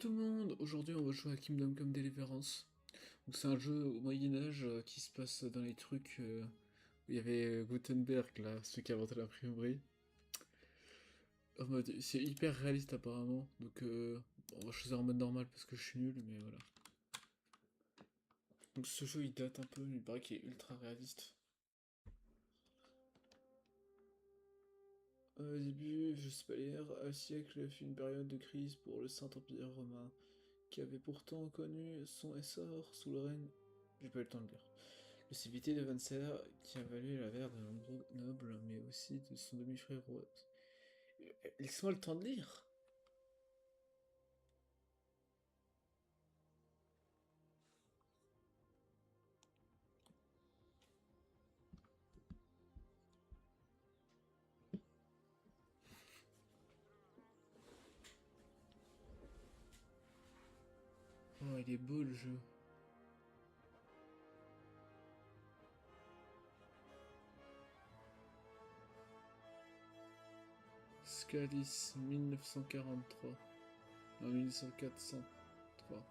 tout le monde, aujourd'hui on va jouer à Kingdom Come Deliverance. Donc c'est un jeu au Moyen-Âge qui se passe dans les trucs où il y avait Gutenberg là, celui qui a inventé l'imprimerie. En mode, c'est hyper réaliste apparemment, donc bon, on va choisir en mode normal parce que je suis nul, mais voilà. Donc ce jeu il date un peu, mais il paraît qu'il est ultra réaliste. Au début, je sais pas lire, un siècle fut une période de crise pour le Saint-Empire romain, qui avait pourtant connu son essor sous le règne. J'ai pas eu le temps de lire. Le civilité de Vancer, qui a valu la mère de nombreux nobles, mais aussi de son demi-frère roi. Laisse-moi le temps de lire. Oh, il est beau le jeu. Scalis, 1943. Non, 1403.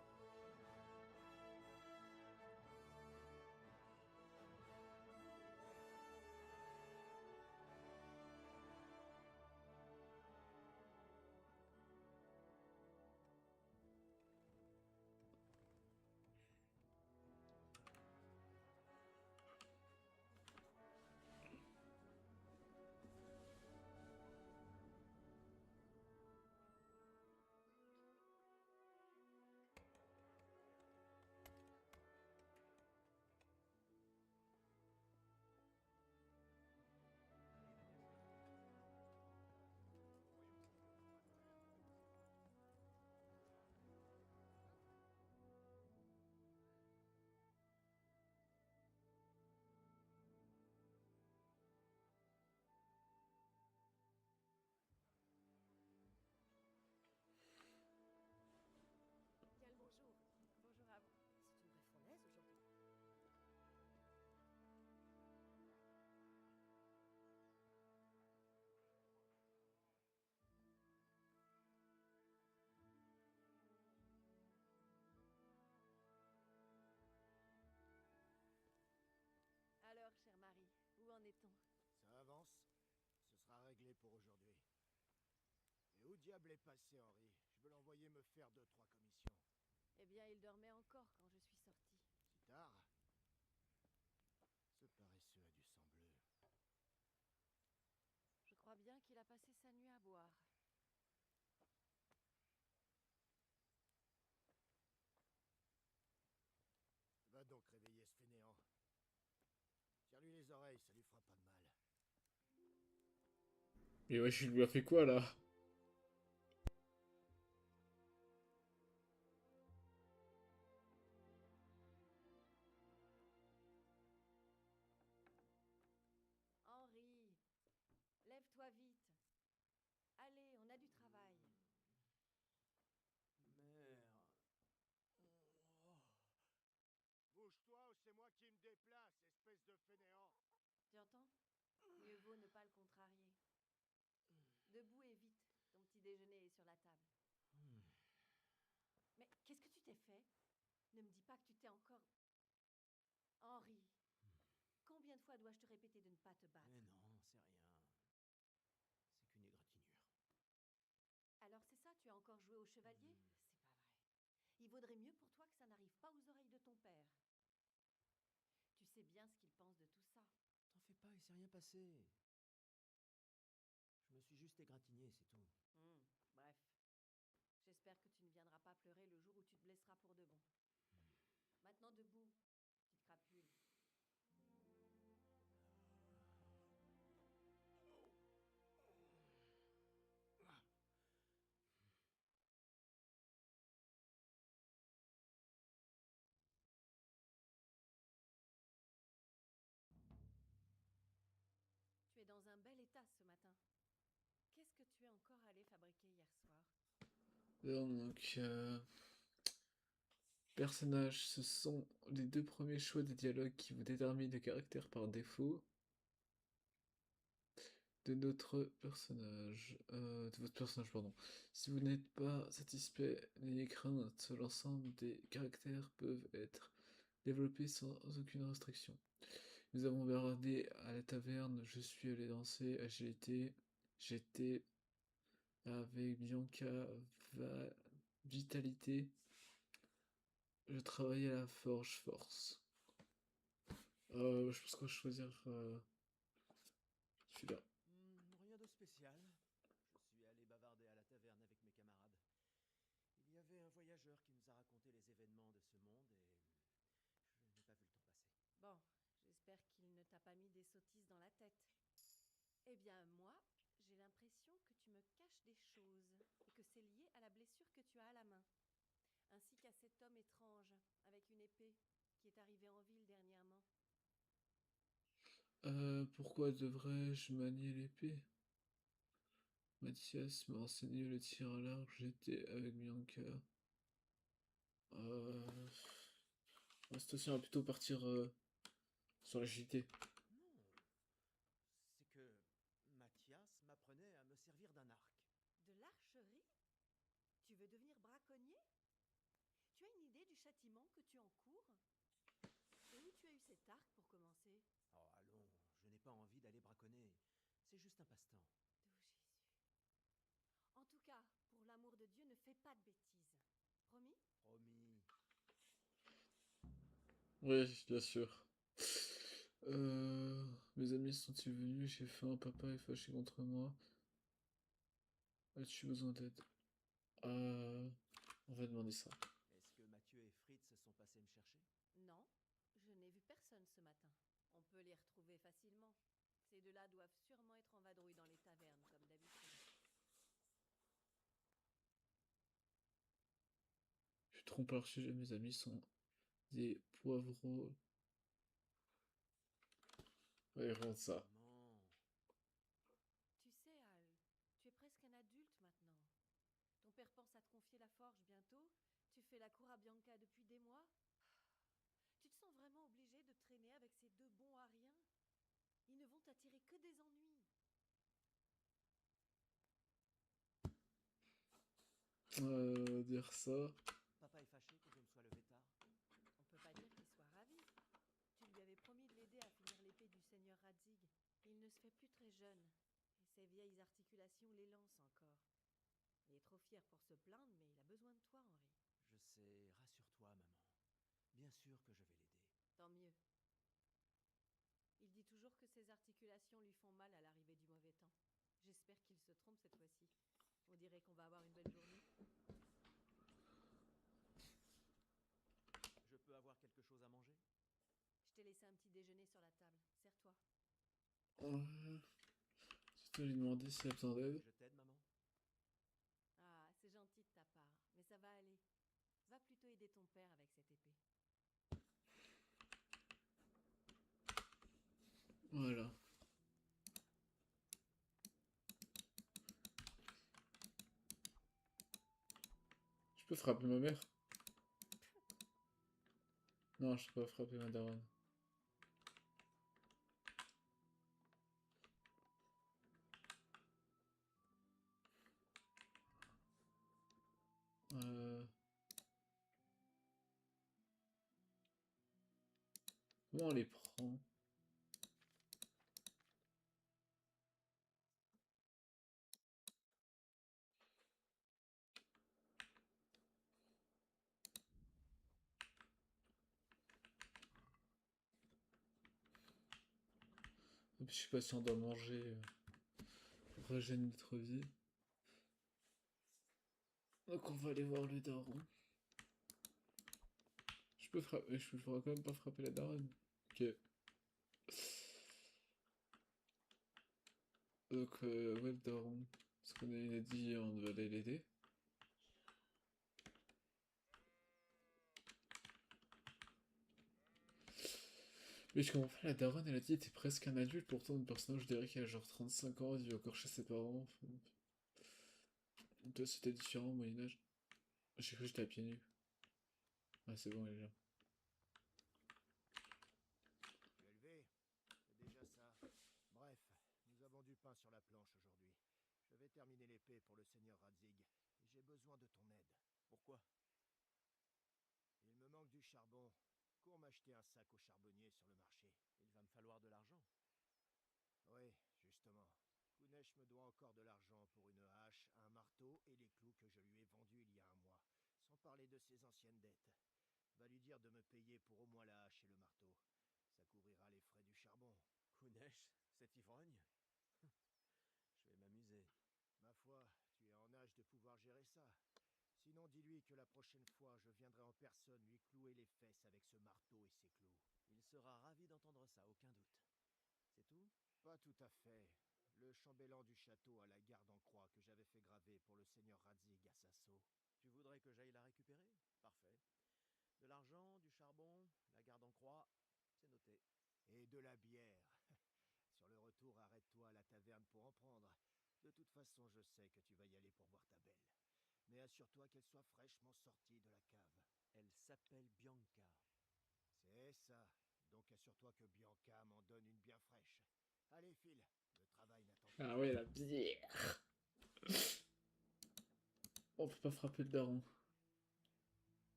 Bien le bonjour. Bonjour à vous. C'est une vraie fournaise aujourd'hui. Alors, cher Marie, où en est-on? Ça avance. Ce sera réglé pour aujourd'hui. Et où diable est passé Henri? Je veux l'envoyer me faire 2, 3 commissions. Eh bien, il dormait encore quand je suis sortie. Si tard? Ce paresseux a du sang bleu. Je crois bien qu'il a passé sa nuit à boire. Va donc réveiller ce fainéant. Tire-lui les oreilles, ça lui fera pas de mal. Mais ouais, je lui a fait quoi là? Henri, lève-toi vite. Allez, on a du travail. Mère. Oh. Bouge-toi ou c'est moi qui me déplace, espèce de fainéant. Tu entends? Mieux vaut ne pas le contrarier. Debout et vite. Ton petit déjeuner est sur la table. Mais qu'est-ce que tu t'es fait? Ne me dis pas que tu t'es encore... Henri, combien de fois dois-je te répéter de ne pas te battre? Mais non, c'est rien. C'est qu'une égratignure. Alors c'est ça, tu as encore joué au chevalier? C'est pas vrai. Il vaudrait mieux pour toi que ça n'arrive pas aux oreilles de ton père. Tu sais bien ce qu'il pense de tout ça. T'en fais pas, il s'est rien passé. Je me suis juste égratigné, c'est tout. Bref. J'espère que tu ne viendras pas pleurer le jour où tu te blesseras pour de bon. Maintenant debout, petite crapule. Tu es dans un bel état ce matin. Qu'est-ce que tu es encore allé fabriquer hier soir? Donc, personnages, ce sont les deux premiers choix de dialogue qui vous déterminent le caractère par défaut. de notre personnage. De votre personnage, pardon. Si vous n'êtes pas satisfait, n'ayez crainte, l'ensemble des caractères peuvent être développés sans aucune restriction. Nous avons bardé à la taverne, je suis allé danser, agilité, j'étais avec Bianca, vitalité, je travaillais à la forge force. Je pense qu'on va choisir celui-là. Rien de spécial. Je suis allé bavarder à la taverne avec mes camarades. Il y avait un voyageur qui nous a raconté les événements de ce monde et je n'ai pas vu le temps passer. Bon, j'espère qu'il ne t'a pas mis des sottises dans la tête. Eh bien, moi, j'ai l'impression que tu me caches des choses et que c'est lié à la blessure que tu as à la main. Ainsi qu'à cet homme étrange avec une épée qui est arrivé en ville dernièrement. Pourquoi devrais-je manier l'épée? Mathias m'a enseigné le tir à l'arc, j'étais avec Bianca. Cette fois-ci, on va plutôt partir sur l'agilité. Non, c'est que Mathias m'apprenait à me servir d'un arc. De l'archerie? Tu veux devenir braconnier? Tu as une idée du châtiment que tu encours? Et où tu as eu cet arc pour commencer? Oh, allons, je n'ai pas envie d'aller braconner. C'est juste un passe-temps. De Jésus. En tout cas, pour l'amour de Dieu, ne fais pas de bêtises. Promis? Promis. Oui, bien sûr. Mes amis sont-ils venus? J'ai faim, papa est fâché contre moi. As-tu besoin d'aide? On va demander ça. Est-ce que Mathieu et Fritz se sont passés me chercher? Non, je n'ai vu personne ce matin. On peut les retrouver facilement. Ces deux-là doivent sûrement être en vadrouille dans les tavernes, comme d'habitude. Je trompe leur sujet, mes amis sont des poivreaux. Ouais, vraiment ça. Maman. Tu sais, Al, tu es presque un adulte maintenant. Ton père pense à te confier la forge bientôt. Tu fais la cour à Bianca depuis des mois. Tu te sens vraiment obligé de traîner avec ces deux bons à rien? Ils ne vont t'attirer que des ennuis. Dire ça. Papa est fâché que je me sois levé tard. On peut pas dire qu'il soit ravi. Tu lui avais promis de l'aider à finir l'épée du seigneur Radzig. Il ne se fait plus très jeune. Et ses vieilles articulations les lancent encore. Il est trop fier pour se plaindre, mais il a besoin de toi, Henri. Je sais, rassure-toi, maman. Bien sûr que je vais l'aider. Tant mieux. Il dit toujours que ses articulations lui font mal à l'arrivée du mauvais temps. J'espère qu'il se trompe cette fois-ci. On dirait qu'on va avoir une belle journée. Je peux avoir quelque chose à manger? Je t'ai laissé un petit déjeuner sur la table. Sers-toi. Je vais lui demander s'il a besoin d'aide. Je t'aide, maman? Ah, c'est gentil de ta part, mais ça va aller. Va plutôt aider ton père avec cette épée. Voilà. Je peux frapper ma mère? Non, je peux pas frapper ma daronne. Comment on les prend? Et puis, je sais pas si on doit manger pour régénérer notre vie. Donc on va aller voir le daron. Je peux frapper, je pourrais quand même pas frapper la daronne. Ok. Donc ouais, le daron. Parce qu'on a dit on devait aller l'aider. Mais je comprends pas, la daronne elle a dit elle était presque un adulte, pourtant le personnage je dirais qu'il a genre 35 ans, il vit encore chez ses parents. Enfin, toi c'était différent au Moyen-Âge. J'ai cru que j'étais à pieds nus. Ah c'est bon, elle est là. Tu es levé? C'est déjà ça. Bref, nous avons du pain sur la terminé l'épée pour le seigneur Radzig, et j'ai besoin de ton aide. Pourquoi? Il me manque du charbon. Cours m'acheter un sac au charbonnier sur le marché. Il va me falloir de l'argent. Oui, justement. Kunesh me doit encore de l'argent pour une hache, un marteau et les clous que je lui ai vendus il y a un mois, sans parler de ses anciennes dettes. Va lui dire de me payer pour au moins la hache et le marteau. Ça couvrira les frais du charbon. Kunesh, cet ivrogne? Je vais m'amuser. Ma foi, tu es en âge de pouvoir gérer ça. Sinon, dis-lui que la prochaine fois, je viendrai en personne lui clouer les fesses avec ce marteau et ses clous. Il sera ravi d'entendre ça, aucun doute. C'est tout? Pas tout à fait. Le chambellan du château a la garde en croix que j'avais fait graver pour le seigneur Radzig à Sasso. Tu voudrais que j'aille la récupérer? Parfait. De l'argent, du charbon, la garde en croix, c'est noté. Et de la bière. Sur le retour, arrête-toi à la taverne pour en prendre. De toute façon, je sais que tu vas y aller pour voir ta belle. Mais assure-toi qu'elle soit fraîchement sortie de la cave. Elle s'appelle Bianca. C'est ça. Donc assure-toi que Bianca m'en donne une bien fraîche. Allez, file. Le travail n'attend pas. Ah ouais, la bière. On peut pas frapper le daron.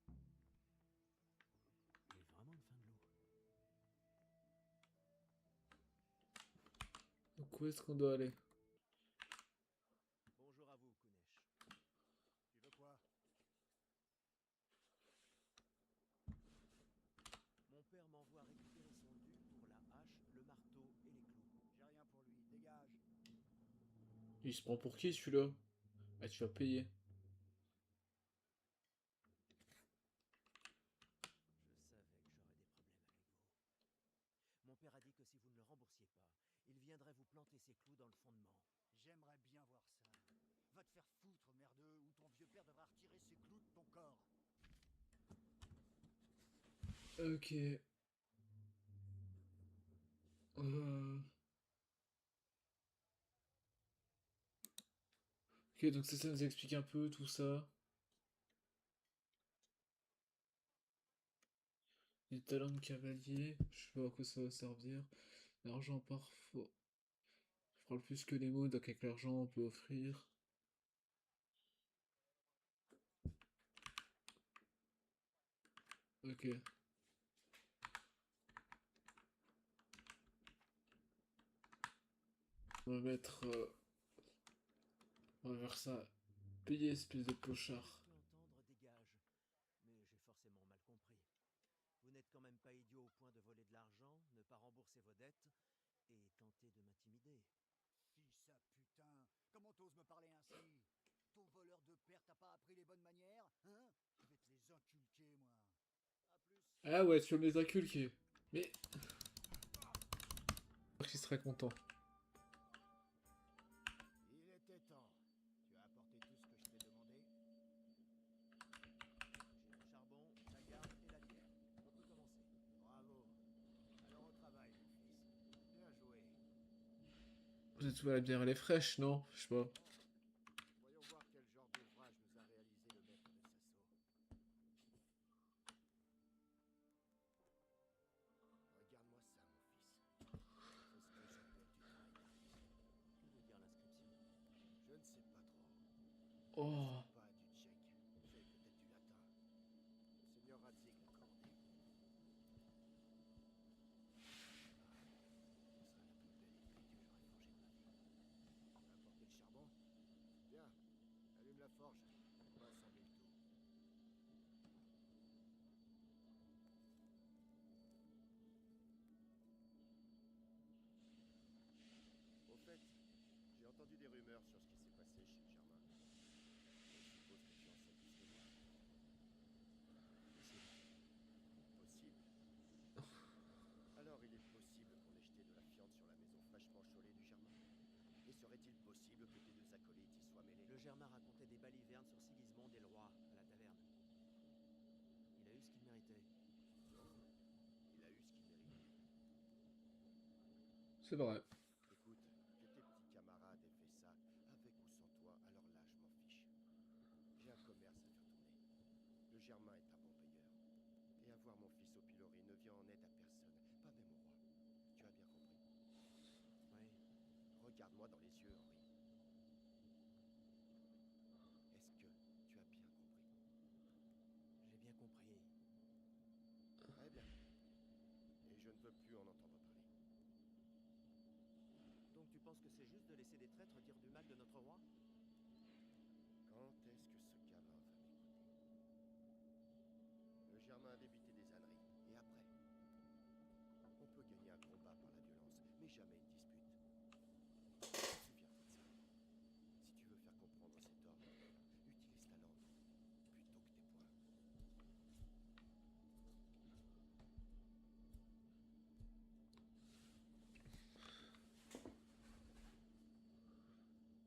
Il est vraiment de fin de l'eau. Donc où est-ce qu'on doit aller? Bonjour à vous, Kunesh. Tu veux quoi? Mon père m'envoie récupérer son dû pour la hache, le marteau et les clous. J'ai rien pour lui. Dégage. Il se prend pour qui celui-là? Ah, tu vas payer. Je savais que j'aurais des problèmes avec vous. Mon père a dit que si vous ne le remboursiez pas, il viendrait vous planter ses clous dans le fondement. J'aimerais bien voir ça. Va te faire foutre, merdeux, ou ton vieux père devra retirer ses clous de ton corps. Ok. Euh... Ok, donc ça nous explique un peu tout ça. Les talents de cavalier, je sais pas à quoi ça va servir. L'argent parfois. Je parle plus que les mots, donc avec l'argent on peut offrir. Ok. On va mettre... on va faire ça. Payer, espèce de clochard. J'ai cru entendre dégage, mais j'ai forcément mal compris. Vous n'êtes quand même pas idiot au point de voler de l'argent, ne pas rembourser vos dettes et tenter de m'intimider. Fils à putain, comment t'oses me parler ainsi? Ton voleur de père t'a pas appris les bonnes manières, hein? Je vais te les inculquer, moi. À plus. Ah ouais, tu vas me les inculquer. Mais... J'espère qu'il sera content. Il était temps. Tu as apporté tout ce que je t'ai demandé? J'ai le charbon, la garde et la bière. On peut commencer. Bravo. Alors au travail, mon fils. Bien joué. Vous êtes où la bière, elle est fraîche, non? Je sais pas. Voyons voir quel genre d'ouvrage nous a réalisé le maître de Sasso. Regarde-moi ça, mon fils. C'est ce que j'appelle du travail d'artisan. Que veut dire l'inscription? Je ne sais pas trop. Oh. C'est pas du tchèque. C'est peut-être du latin. Le seigneur Radzig l'a commandé. Ce sera la plus belle épée que j'aurai forgée de ma vie. Tu as apporté le charbon? Bien. Allume la forge. On va assembler le tout. Au fait, j'ai entendu des rumeurs sur ce qui s'est passé chez le Germain. Je suppose que tu en sais plus que moi. Possible. Alors il est possible qu'on ait jeté de la fiente sur la maison fraîchement chaulée du Germain. Et serait-il possible que tes deux acolytes y soient mêlés? Le Germain racontait des balivernes sur Sigismond et le roi à la taverne. Il a eu ce qu'il méritait. Non, il a eu ce qu'il méritait. C'est vrai. Écoute, que tes petits camarades aient fait ça, avec ou sans toi, alors là je m'en fiche. J'ai un commerce à faire tourner. Le Germain est un bon payeur. Et avoir mon fils au pilori ne vient en aide à personne, pas même au roi. Tu as bien compris? Oui. Regarde-moi dans les yeux, Henri. veux plus en entendre parler. Donc tu penses que c'est juste de laisser des traîtres dire du mal de notre roi? Quand est-ce que ce gamin va m'écouter? Le Germain d'éviter des âneries. Et après, on peut gagner un combat par la violence, mais jamais une dispute. Souviens-toi de ça. Si tu veux faire comprendre cet ordre, utilise ta langue plutôt que tes poings.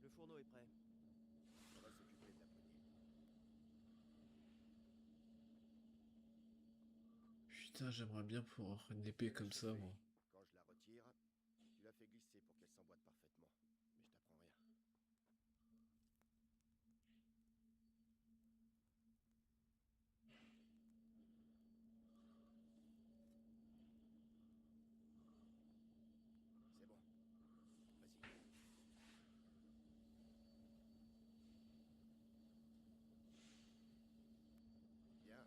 Le fourneau est prêt. On va s'occuper de la poignée. Putain, j'aimerais bien pouvoir une épée comme ça, moi. Quand je la retire, tu la fais glisser pour qu'elle s'emboîte parfaitement. Mais je t'apprends rien. C'est bon. Vas-y. Bien.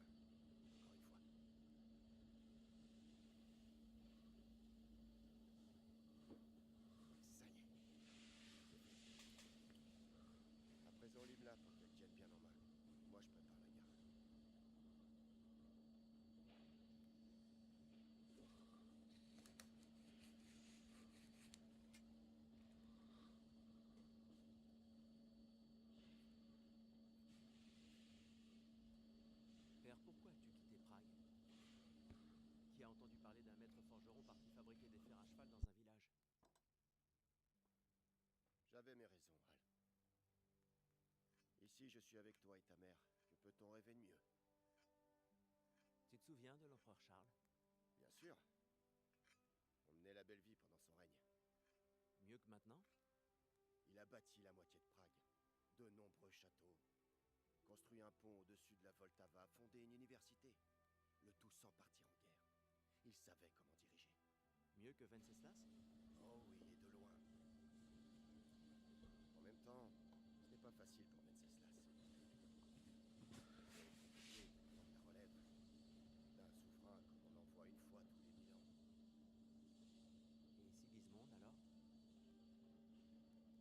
Encore une fois. Ça y est. À présent, livre-la pour qu'elle tienne bien en main. Moi, je prépare la garde. Père, pourquoi as-tu quitté Prague? Qui a entendu parler d'un maître forgeron parti fabriquer des fers à cheval dans un village? J'avais mes raisons, Hal. Ici, je suis avec toi et ta mère. Que peut-on rêver de mieux? Tu te souviens de l'empereur Charles? Bien sûr. On menait la belle vie pendant son règne. Mieux que maintenant? Il a bâti la moitié de Prague. De nombreux châteaux. Construit un pont au-dessus de la Voltava. Fondé une université. Le tout sans partir en guerre. Il savait comment diriger. Mieux que Venceslas? Oh oui, et de loin. En même temps, ce n'est pas facile pour Venceslas. La relève d'un souverain comme on en voit une fois tous les 1000 ans. Et Sigismond alors?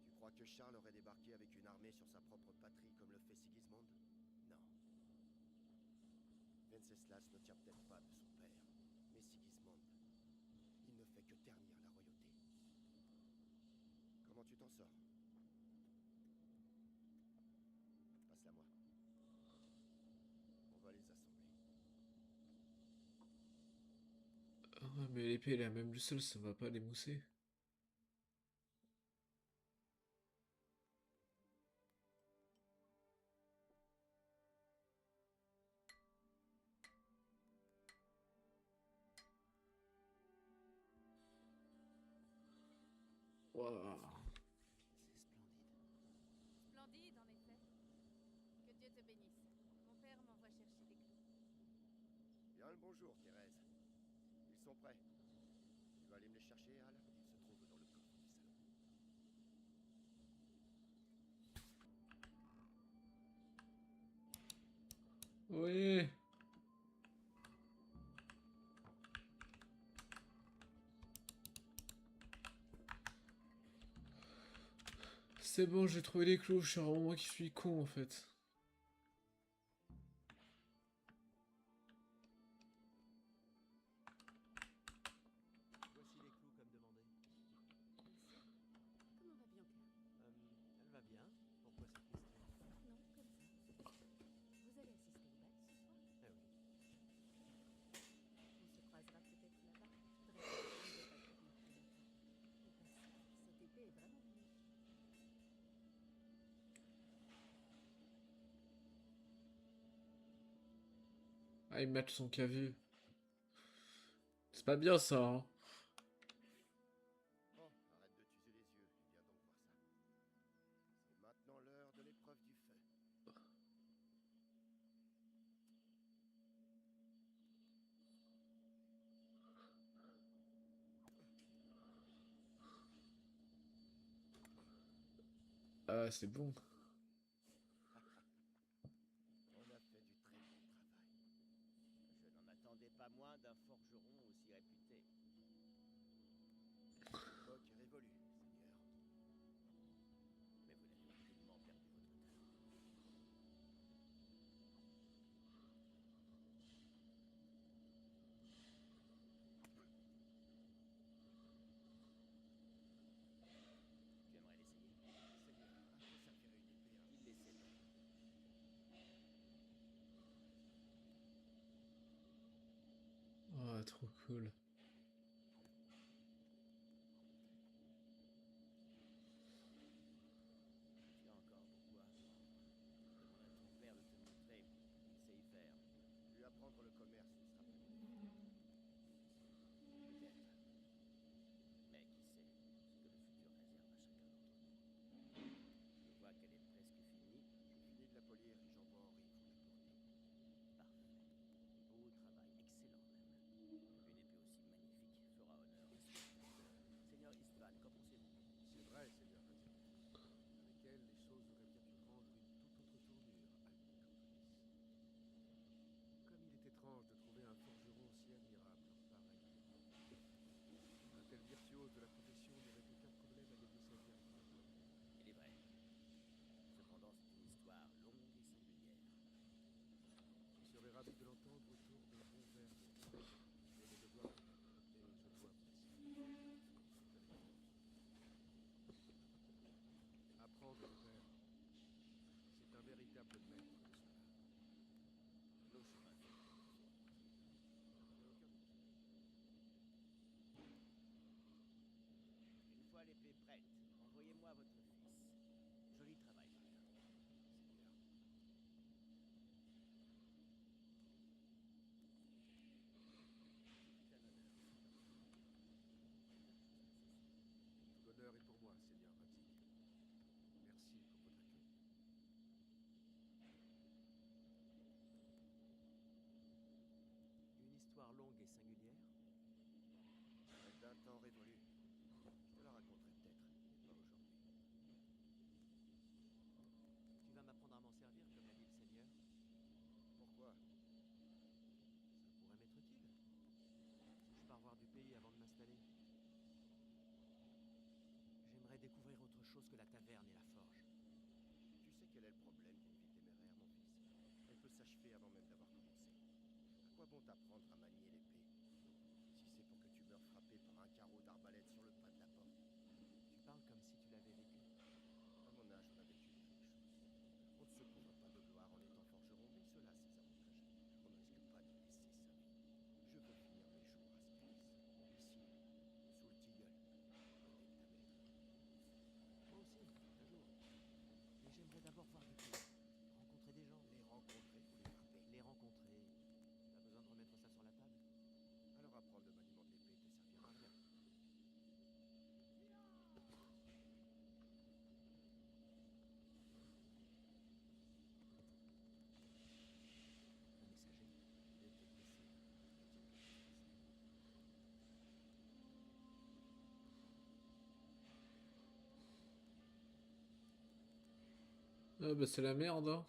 Tu crois que Charles aurait débarqué avec une armée sur sa propre patrie comme le fait Sigismond? Non. Venceslas ne tient peut-être pas de son père, mais Sigismond, il ne fait que ternir la royauté. Comment tu t'en sors? Passe-la moi. On va les assembler. Ah ouais, mais l'épée, elle est à même le sol, ça va pas les mousser. Waouh. C'est splendide. Splendide, en effet. Que Dieu te bénisse. Mon père m'envoie chercher des clous. Bien le bonjour, Thérèse. Ils sont prêts. Tu vas aller me les chercher, Hal? Ils se trouvent dans le coffre du salon. Oui. C'est bon, j'ai trouvé les clous, je suis vraiment moi qui suis con en fait. Voici les clous comme demandé. Merci. Comment va Bianca? Elle va bien. Pourquoi cette question? Non, comme ça. Vous allez assister au bal ce soir? Eh oui. On se croisera peut-être là-bas. Je voudrais pas que vous ne pas retenir plus longtemps. Au passage, cette épée est vraiment unique. Ah, ils mettent son vu. C'est pas bien ça, hein. Bon, arrête de t'user les yeux et viens donc voir ça. C'est maintenant l'heure de l'épreuve du feu. Ah, c'est bon. On a fait du très bon travail. Je n'en attendais pas moins d'un forgeron aussi réputé. Ah, trop cool. Tu as encore pourquoi? Demande à ton père de te montrer. Il sait y faire. Lui apprendre le commerce ne sera pas compliqué. Peut-être. Mais qui sait ce que le futur réserve à chacun d'entre nous. Je vois qu'elle est presque finie. J'ai fini de la polir et j'envoie Henri pour la tourner. Parfait. Beau travail, excellent même. Une épée aussi magnifique fera honneur à ce Seigneur Istvan, qu'en pensez-vous? C'est vrai, Seigneur Vatic. Avec elle, les choses auraient bien pu prendre une toute autre tournure, Almir Antonis. Comme il est étrange de trouver un forgeron si admirable en pareil moment. Un tel virtuose de la profession n'aurait aucun problème à gagner sa vie avec un homme. Il est vrai. Cependant, c'est une histoire longue et singulière. Je serais ravi de l'entendre autour d'un bon verre de vin. J'ai le devoir de maître, et je dois vous laisser. Tenez. Apprendre le père, c'est un véritable maître de cela. Nos chemins se retrouvent. Je n'ai aucun doute. Une fois l'épée prête, envoyez-moi votre fils. Joli travail, Martin. Seigneur. C'est un honneur, Seigneur Istvan. Tout l'honneur est pour moi, Seigneur Vatic. Merci pour votre accueil. Une histoire longue et singulière? Elle d'un temps révolu. Je te la raconterai peut-être, mais pas aujourd'hui. Tu vas m'apprendre à m'en servir, comme l'a dit le Seigneur? Pourquoi? Ça pourrait m'être utile. Si je pars voir du pays avant de m'installer. J'aimerais découvrir autre chose que la taverne et la forge. Tu sais quel est le problème d'une vie téméraire, mon fils? Elle peut s'achever avant même d'avoir commencé. À quoi bon t'apprendre à manier l'épée si c'est pour que tu meurs frappé par un carreau d'arbalète sur le pas de la porte? Tu parles comme si tu l'avais vécu. À mon âge, on a vécu bien des choses. On ne se couvre pas de gloire en étant forgeron, mais cela a ses avantages. On ne risque pas d'y laisser sa vie. Je veux finir mes jours à Spéris, ici, sous le tilleul, côté de ta mère. Moi aussi, un jour. Mais j'aimerais d'abord voir du pays. Rencontrer des gens. Les rencontrer ou les frapper? Les rencontrer. Pas besoin de remettre ça sur la table. Alors apprendre le maniement de l'épée te servira à rien. Un messager. Viens te blesser. Qu'est-il que tu fasses? Ah bah c'est la merde, hein.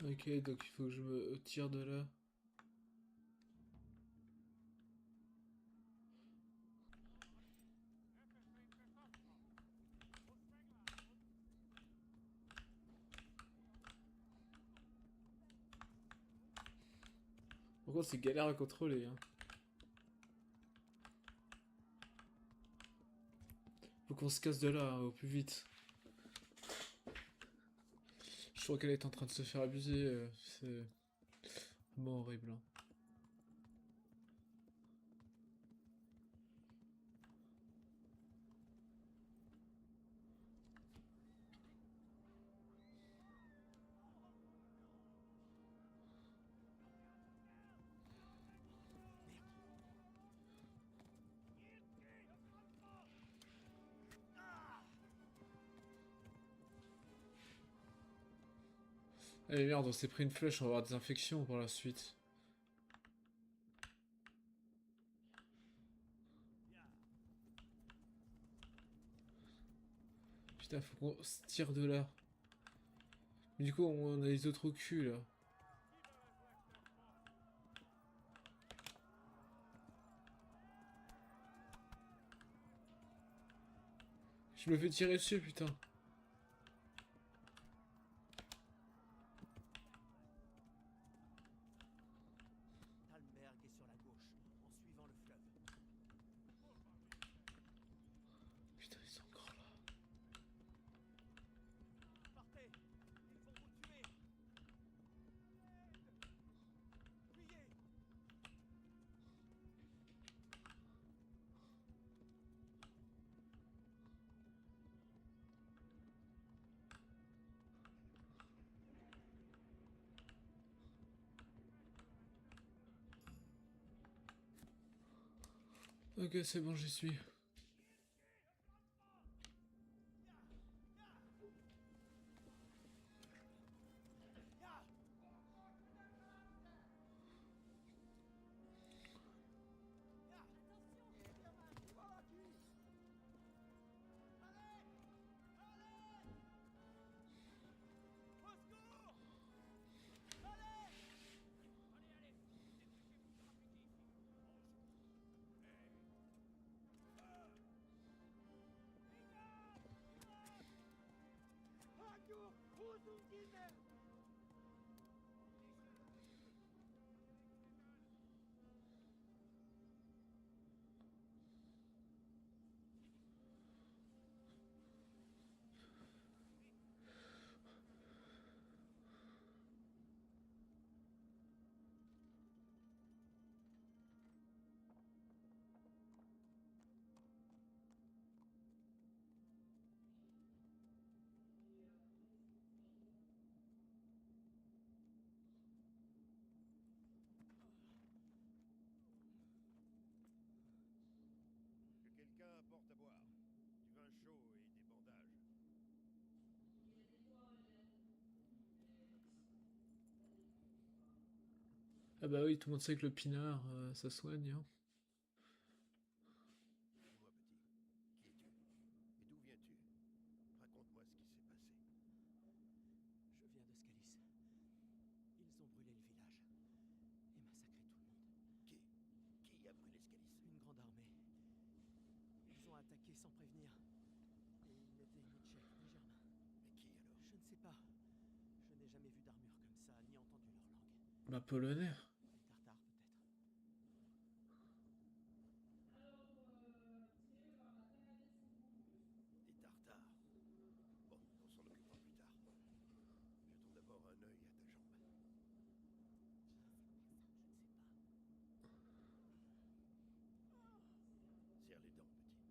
Ok, donc il faut que je me tire de là. Par contre, c'est galère à contrôler, hein. Faut qu'on se casse de là, hein, au plus vite. Je crois qu'elle est en train de se faire abuser. C'est vraiment horrible, hein. Eh merde, on s'est pris une flèche, on va avoir des infections par la suite. Putain, faut qu'on se tire de là. Mais du coup, on a les autres au cul là. Je me fais tirer dessus, putain. Talmberg est sur la gauche, en suivant le fleuve. Putain, ils sont encore là. Partez! Ils vont vous tuer! Fuyez! Ok, c'est bon, j'y suis. Que quelqu'un apporte à boire. Du vin chaud et des bandages. Ah bah oui, tout le monde sait que le pinard, ça soigne, hein. Dis-moi, petit, qui es-tu? Et d'où viens-tu? Raconte-moi ce qui s'est passé. Je viens de Scalis. Ils ont brûlé le village et massacré tout le monde. Qui? Qui a brûlé Scalis? Une grande armée. Ils ont attaqué sans prévenir. Et ils n'étaient ni tchèques ni germains. Mais qui alors? Je ne sais pas. Je n'ai jamais vu d'armure comme ça, ni entendu leur langue. Bah polonais. Des Tartares peut-être. Des Tartares. Bon, on s'en occupera plus tard. Jetons d'abord un œil à ta jambe. Serre les dents, petit.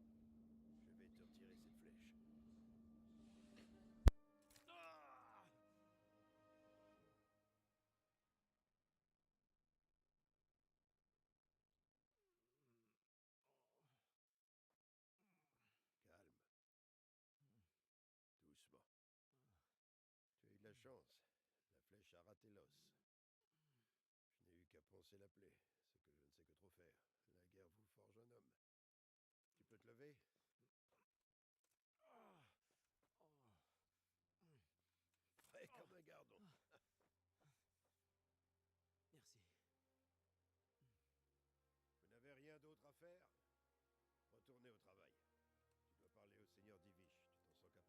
Je vais te retirer cette flèche. Calme, doucement. Tu as eu de la chance. La flèche a raté l'os. Je n'ai eu qu'à panser la plaie, ce que je ne sais que trop faire. La guerre vous forge un homme. Tu peux te lever? Frais comme un gardon. faire? Retournez au travail. Tu dois parler au seigneur Divish. Tu t'en sens capable?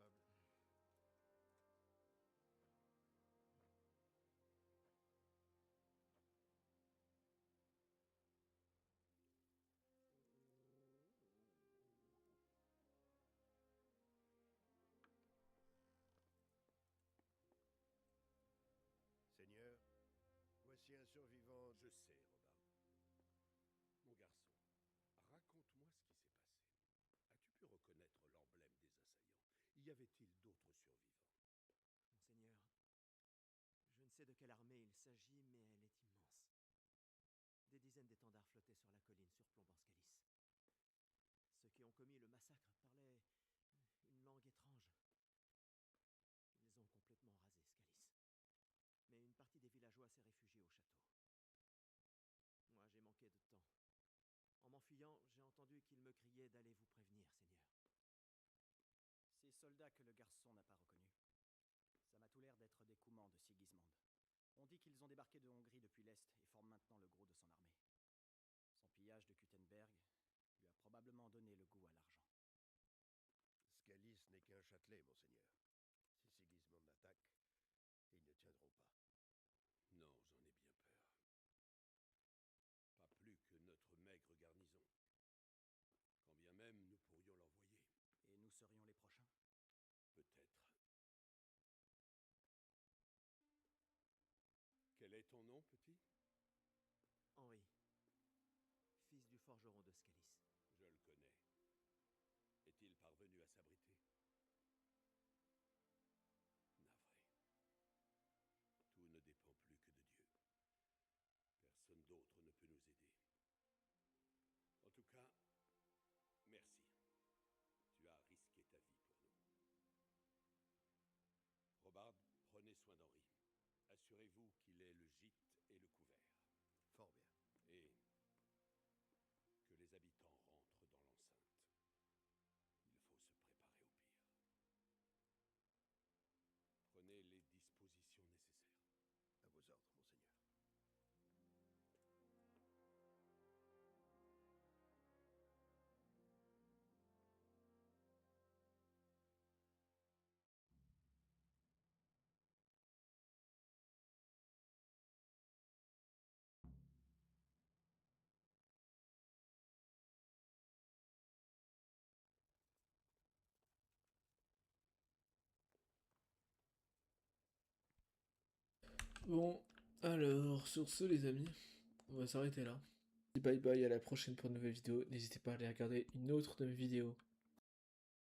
Seigneur, voici un survivant. Je sais, Robard. Mon garçon, raconte-moi ce qui s'est passé. As-tu pu reconnaître l'emblème des assaillants? Y avait-il d'autres survivants? Monseigneur, je ne sais de quelle armée il s'agit, mais elle est immense. Des dizaines d'étendards flottaient sur la colline surplombant Scalis. Ceux qui ont commis le massacre parlaient une langue étrange. Ils ont complètement rasé Scalis. Mais une partie des villageois s'est réfugiée au château. Moi, j'ai manqué de temps. En m'enfuyant, j'ai entendu qu'ils me criaient d'aller vous prévenir, Seigneur. Ces soldats que le garçon n'a pas reconnus. Ça m'a tout l'air d'être des Coumans de Sigismond. On dit qu'ils ont débarqué de Hongrie depuis l'Est et forment maintenant le gros de son armée. Son pillage de Kuttenberg lui a probablement donné le goût à l'argent. Scalis n'est qu'un châtelet, monseigneur. Si Sigismond m'attaque, ils ne tiendront pas. Non, j'en ai bien peur. Pas plus que notre maigre garnison. Quand bien même nous pourrions l'envoyer. Et nous serions les prochains? Peut-être. Quel est ton nom, petit? Henri, fils du forgeron de Scalis. Je le connais. Est-il parvenu à s'abriter? Navré. Tout ne dépend plus que de Dieu. Personne d'autre ne peut nous aider. En tout cas, merci. Tu as risqué ta vie pour nous. Robard, prenez soin d'Henri. Assurez-vous qu'il ait le gîte et le couvert. Fort bien. Et que les habitants rentrent dans l'enceinte. Il faut se préparer au pire. Prenez les dispositions nécessaires. À vos ordres, monseigneur. Bon, alors, sur ce les amis, on va s'arrêter là. Bye bye, à la prochaine pour une nouvelle vidéo. N'hésitez pas à aller regarder une autre de mes vidéos.